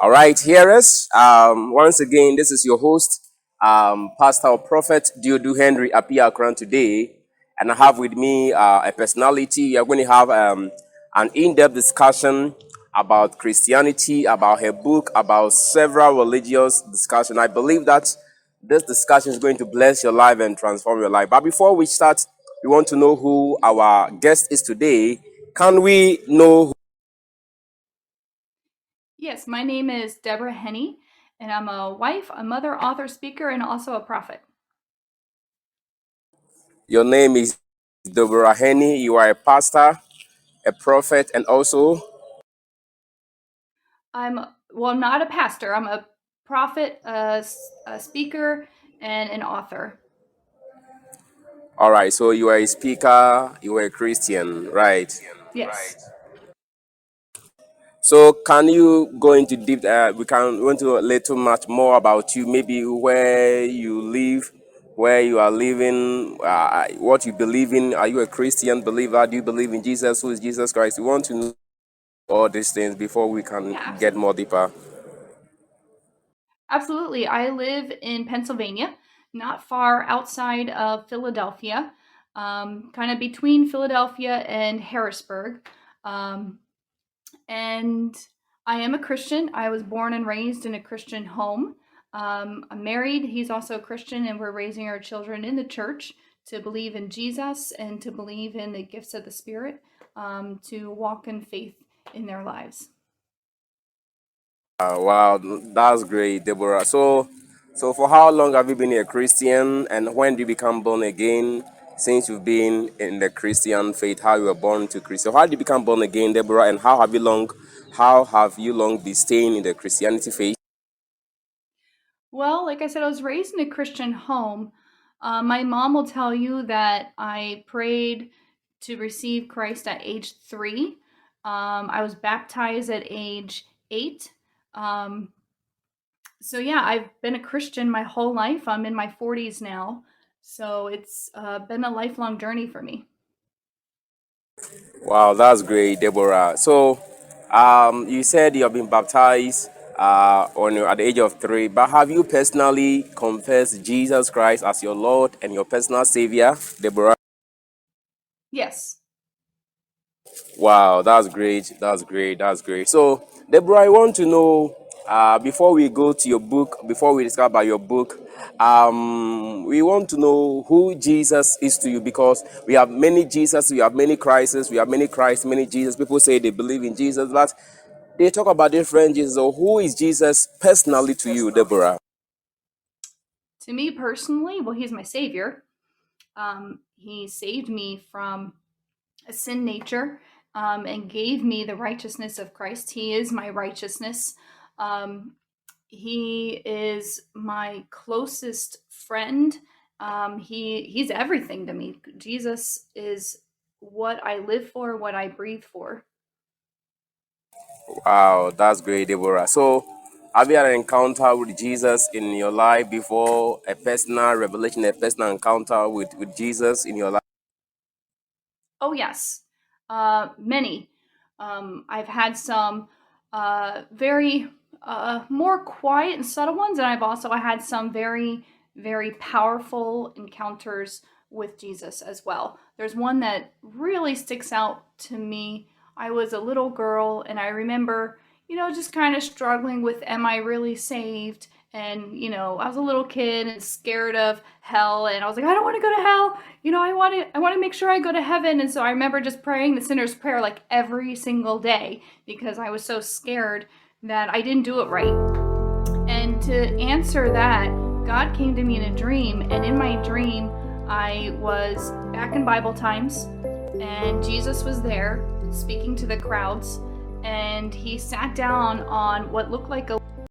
All right, hearers. Once again, this is your host, Pastor or Prophet Duodu Henry Appiahkorang today, and I have with me a personality. We are going to have an in-depth discussion about Christianity, about her book, about several religious discussion. I believe that this discussion is going to bless your life and transform your life. But before we start, we want to know who our guest is today. Can we know? Yes, my name is Deborah Henne, and I'm a wife, a mother, author, speaker, and also a prophet. Your name is Deborah Henne. You are a pastor, a prophet, and also. I'm not a pastor. I'm a prophet, a speaker, and an author. All right. So you are a speaker. You are a Christian, right? Yes. So can you go into deep? We can go into a little much more about you. Maybe where you live, where you are living, what you believe in. Are you a Christian believer? Do you believe in Jesus? Who is Jesus Christ? We want to know all these things before we can get more deeper. Absolutely. I live in Pennsylvania, not far outside of Philadelphia, kind of between Philadelphia and Harrisburg. And I am a Christian. I was born and raised in a Christian home. I'm married. He's also a Christian, and we're raising our children in the church to believe in Jesus and to believe in the gifts of the Spirit, to walk in faith in their lives. Wow, that's great, Deborah. So for how long have you been a Christian, and when did you become born again? Since you've been in the Christian faith, how you were born to Christian? How did you become born again, Deborah? And how have you long been staying in the Christianity faith? Well, like I said, I was raised in a Christian home. My mom will tell you that I prayed to receive Christ at age 3. I was baptized at age 8. So yeah, I've been a Christian my whole life. I'm in my 40s now. So it's been a lifelong journey for me. Wow, that's great, Deborah. So, you said you have been baptized at the age of 3, but have you personally confessed Jesus Christ as your Lord and your personal Savior, Deborah? Yes. Wow, that's great. That's great. That's great. So, Deborah, I want to know before we go to your book, before we discuss about your book, we want to know who Jesus is to you because we have many Jesus, we have many Christs, we have many Christ, many Jesus. People say they believe in Jesus, but they talk about different Jesus. So, who is Jesus personally to you, Deborah? To me personally, well, he's my savior. He saved me from a sin nature, and gave me the righteousness of Christ. He is my righteousness. Um, he is my closest friend. He's everything to me. Jesus is what I live for, what I breathe for. Wow, that's great, Deborah. So, have you had an encounter with Jesus in your life before, a personal revelation, a personal encounter with Jesus in your life? Oh yes, many. I've had some very more quiet and subtle ones, and I've also had some very, very powerful encounters with Jesus as well. There's one that really sticks out to me. I was a little girl, and I remember, just kind of struggling with, am I really saved? And, I was a little kid and scared of hell, and I was like, I don't want to go to hell. I want to make sure I go to heaven. And so I remember just praying the sinner's prayer like every single day because I was so scared that I didn't do it right. And to answer that, God came to me in a dream, and in my dream, I was back in Bible times, and Jesus was there speaking to the crowds, and he sat down on what looked like a